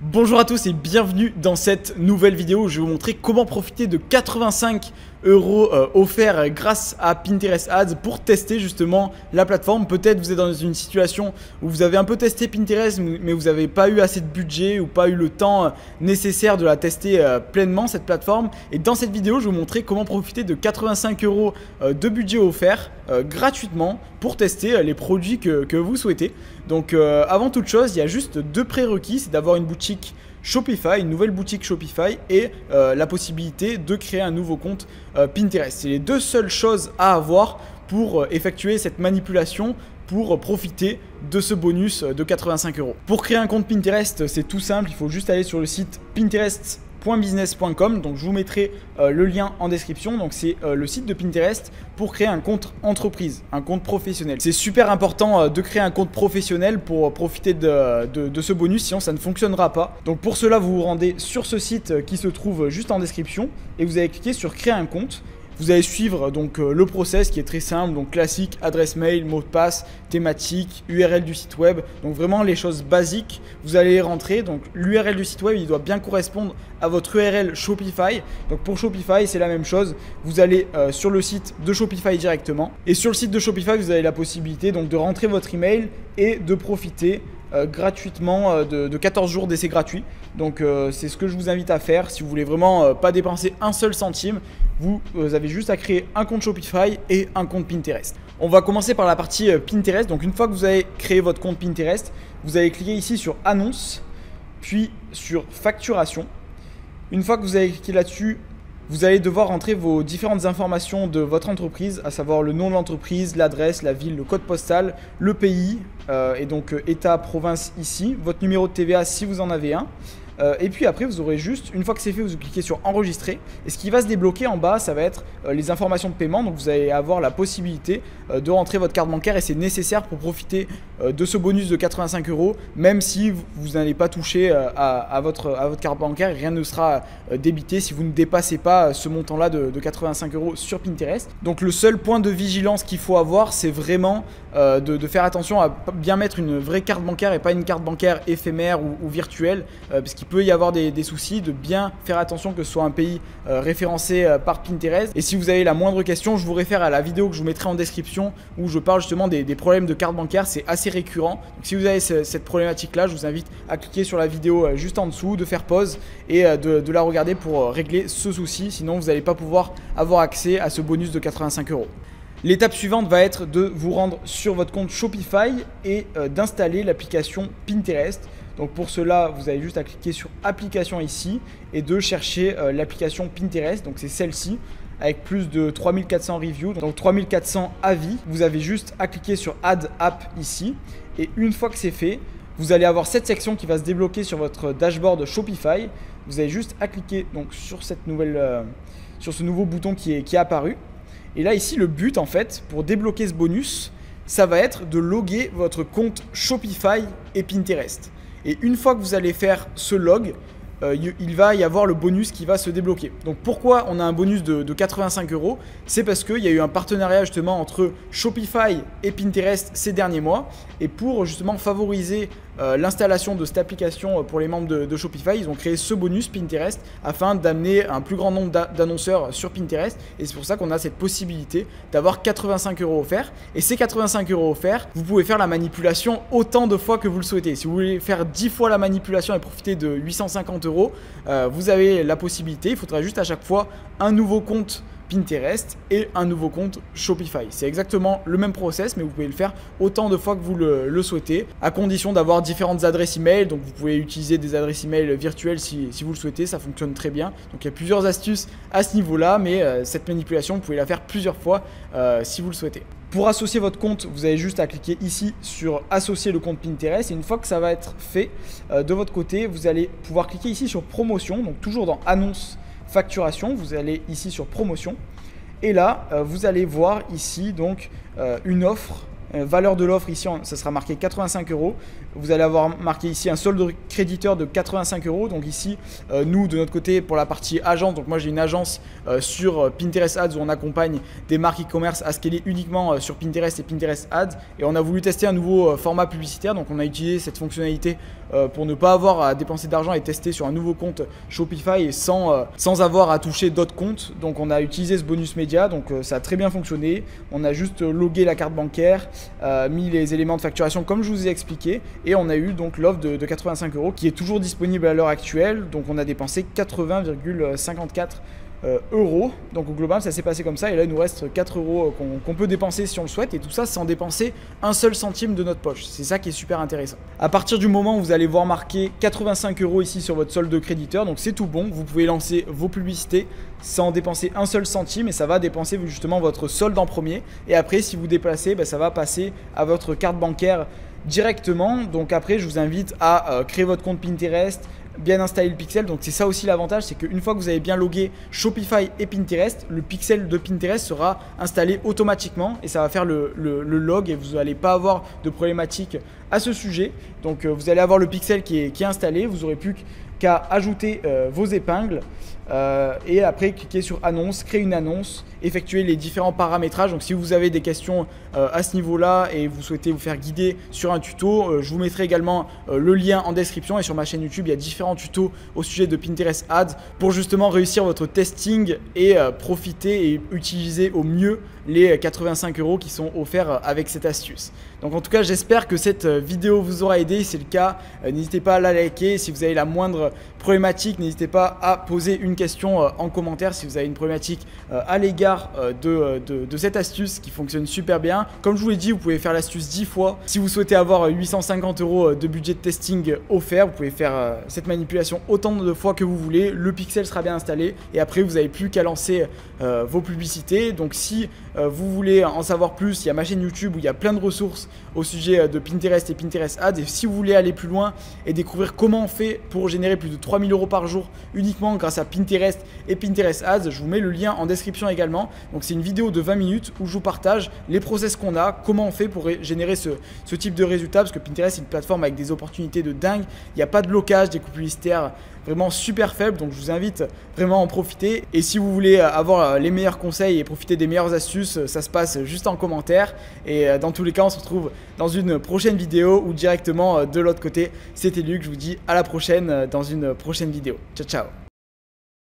Bonjour à tous et bienvenue dans cette nouvelle vidéo où je vais vous montrer comment profiter de 85 € offerts grâce à Pinterest Ads pour tester justement la plateforme. Peut-être vous êtes dans une situation où vous avez un peu testé Pinterest mais vous n'avez pas eu assez de budget ou pas eu le temps nécessaire de la tester pleinement cette plateforme. Et dans cette vidéo je vais vous montrer comment profiter de 85 € de budget offert gratuitement pour tester les produits que vous souhaitez. Donc avant toute chose, il y a juste deux prérequis, c'est d'avoir une boutique Shopify, une nouvelle boutique Shopify et la possibilité de créer un nouveau compte Pinterest. C'est les deux seules choses à avoir pour effectuer cette manipulation, pour profiter de ce bonus de 85 €. Pour créer un compte Pinterest, c'est tout simple, il faut juste aller sur le site pinterest.business.com. donc je vous mettrai le lien en description. Donc c'est le site de Pinterest pour créer un compte entreprise, un compte professionnel. C'est super important de créer un compte professionnel pour profiter de ce bonus, sinon ça ne fonctionnera pas. Donc pour cela vous vous rendez sur ce site qui se trouve juste en description et vous allez cliquer sur créer un compte. Vous allez suivre donc le process qui est très simple, donc classique, adresse mail, mot de passe, thématique, URL du site web, donc vraiment les choses basiques. Vous allez rentrer, donc l'URL du site web il doit bien correspondre à votre URL Shopify. Donc pour Shopify c'est la même chose, vous allez sur le site de Shopify directement et sur le site de Shopify vous avez la possibilité donc de rentrer votre email et de profiter gratuitement de 14 jours d'essai gratuit. Donc c'est ce que je vous invite à faire si vous voulez vraiment pas dépenser un seul centime. Vous avez juste à créer un compte Shopify et un compte Pinterest. On va commencer par la partie Pinterest. Donc une fois que vous avez créé votre compte Pinterest, vous allez cliquer ici sur annonce, puis sur facturation. Une fois que vous avez cliqué là-dessus, vous allez devoir rentrer vos différentes informations de votre entreprise, à savoir le nom de l'entreprise, l'adresse, la ville, le code postal, le pays, et donc État, province ici, votre numéro de TVA si vous en avez un. Et puis après vous aurez juste, une fois que c'est fait, vous cliquez sur enregistrer et ce qui va se débloquer en bas ça va être les informations de paiement. Donc vous allez avoir la possibilité de rentrer votre carte bancaire et c'est nécessaire pour profiter de ce bonus de 85 €, même si vous n'allez pas toucher à votre carte bancaire, rien ne sera débité si vous ne dépassez pas ce montant là de 85 € sur Pinterest. Donc le seul point de vigilance qu'il faut avoir c'est vraiment de faire attention à bien mettre une vraie carte bancaire et pas une carte bancaire éphémère ou virtuelle, parce qu'il peut y avoir des soucis, de bien faire attention que ce soit un pays référencé par Pinterest. Et si vous avez la moindre question, je vous réfère à la vidéo que je vous mettrai en description où je parle justement des problèmes de carte bancaire, c'est assez récurrent. Donc si vous avez cette problématique là, je vous invite à cliquer sur la vidéo juste en dessous, de faire pause et de la regarder pour régler ce souci, sinon vous n'allez pas pouvoir avoir accès à ce bonus de 85 €. L'étape suivante va être de vous rendre sur votre compte Shopify et d'installer l'application Pinterest. Donc pour cela, vous avez juste à cliquer sur application ici et de chercher l'application Pinterest. Donc c'est celle-ci avec plus de 3400 reviews, donc 3400 avis. Vous avez juste à cliquer sur Add App ici et une fois que c'est fait, vous allez avoir cette section qui va se débloquer sur votre dashboard Shopify. Vous avez juste à cliquer donc sur cette sur ce nouveau bouton qui est apparu. Et là ici le but en fait pour débloquer ce bonus, ça va être de loguer votre compte Shopify et Pinterest. Et une fois que vous allez faire ce log, il va y avoir le bonus qui va se débloquer. Donc pourquoi on a un bonus de 85 €? C'est parce qu'il y a eu un partenariat justement entre Shopify et Pinterest ces derniers mois. Et pour justement favoriser l'installation de cette application pour les membres de Shopify, ils ont créé ce bonus Pinterest afin d'amener un plus grand nombre d'annonceurs sur Pinterest. Et c'est pour ça qu'on a cette possibilité d'avoir 85 € offerts. Et ces 85 € offerts, vous pouvez faire la manipulation autant de fois que vous le souhaitez. Si vous voulez faire 10 fois la manipulation et profiter de 850 €, vous avez la possibilité. Il faudra juste à chaque fois un nouveau compte Pinterest et un nouveau compte Shopify. C'est exactement le même process mais vous pouvez le faire autant de fois que vous le souhaitez, à condition d'avoir différentes adresses email. Donc vous pouvez utiliser des adresses email virtuelles si vous le souhaitez, ça fonctionne très bien. Donc il y a plusieurs astuces à ce niveau là, mais cette manipulation vous pouvez la faire plusieurs fois si vous le souhaitez. Pour associer votre compte, vous avez juste à cliquer ici sur associer le compte Pinterest et une fois que ça va être fait de votre côté, vous allez pouvoir cliquer ici sur promotion, donc toujours dans annonce, facturation, vous allez ici sur promotion et là vous allez voir ici donc une offre valeur de l'offre ici, ça sera marqué 85 €. Vous allez avoir marqué ici un solde créditeur de 85 €. Donc ici, nous de notre côté pour la partie agence, donc moi j'ai une agence sur Pinterest Ads où on accompagne des marques e-commerce à scaler uniquement sur Pinterest et Pinterest Ads. Et on a voulu tester un nouveau format publicitaire, donc on a utilisé cette fonctionnalité pour ne pas avoir à dépenser d'argent et tester sur un nouveau compte Shopify et sans avoir à toucher d'autres comptes. Donc on a utilisé ce bonus média, donc ça a très bien fonctionné. On a juste logué la carte bancaire, mis les éléments de facturation comme je vous ai expliqué, et on a eu donc l'offre de 85 € qui est toujours disponible à l'heure actuelle. Donc on a dépensé 80,54 €. Donc au global ça s'est passé comme ça, et là il nous reste 4 € qu'on peut dépenser si on le souhaite, et tout ça sans dépenser un seul centime de notre poche. C'est ça qui est super intéressant. À partir du moment où vous allez voir marqué 85 € ici sur votre solde créditeur, donc c'est tout bon, vous pouvez lancer vos publicités sans dépenser un seul centime, et ça va dépenser justement votre solde en premier, et après si vous déplacez, ça va passer à votre carte bancaire directement. Donc après je vous invite à créer votre compte Pinterest, bien installer le pixel. Donc c'est ça aussi l'avantage, c'est qu'une fois que vous avez bien logué Shopify et Pinterest, le pixel de Pinterest sera installé automatiquement et ça va faire le log, et vous n'allez pas avoir de problématique à ce sujet. Donc vous allez avoir le pixel qui est installé, vous n'aurez plus qu'à ajouter vos épingles et après cliquer sur annonce, créer une annonce, effectuer les différents paramétrages. Donc si vous avez des questions à ce niveau là et vous souhaitez vous faire guider sur un tuto, je vous mettrai également le lien en description, et sur ma chaîne YouTube il y a différents tutos au sujet de Pinterest Ads pour justement réussir votre testing et profiter et utiliser au mieux les 85 € qui sont offerts avec cette astuce. Donc en tout cas j'espère que cette vidéo vous aura aidé. Si c'est le cas, n'hésitez pas à la liker. Si vous avez la moindre problématique, n'hésitez pas à poser une question en commentaire si vous avez une problématique à l'égard de cette astuce qui fonctionne super bien. Comme je vous l'ai dit, vous pouvez faire l'astuce 10 fois. Si vous souhaitez avoir 850 € de budget de testing offert, vous pouvez faire cette manipulation autant de fois que vous voulez. Le pixel sera bien installé et après vous n'avez plus qu'à lancer vos publicités. Donc si vous voulez en savoir plus, il y a ma chaîne YouTube où il y a plein de ressources au sujet de Pinterest et Pinterest Ads. Et si vous voulez aller plus loin et découvrir comment on fait pour générer plus de 3000 € par jour uniquement grâce à Pinterest et Pinterest Ads, je vous mets le lien en description également. Donc c'est une vidéo de 20 minutes où je vous partage les process qu'on a, comment on fait pour générer ce type de résultats, parce que Pinterest c'est une plateforme avec des opportunités de dingue. Il n'y a pas de blocage, des coûts publicitaires vraiment super faibles, donc je vous invite vraiment à en profiter. Et si vous voulez avoir les meilleurs conseils et profiter des meilleures astuces, ça se passe juste en commentaire. Et dans tous les cas, on se retrouve dans une prochaine vidéo ou directement de l'autre côté. C'était Luc, je vous dis à la prochaine dans une prochaine vidéo. Ciao ciao.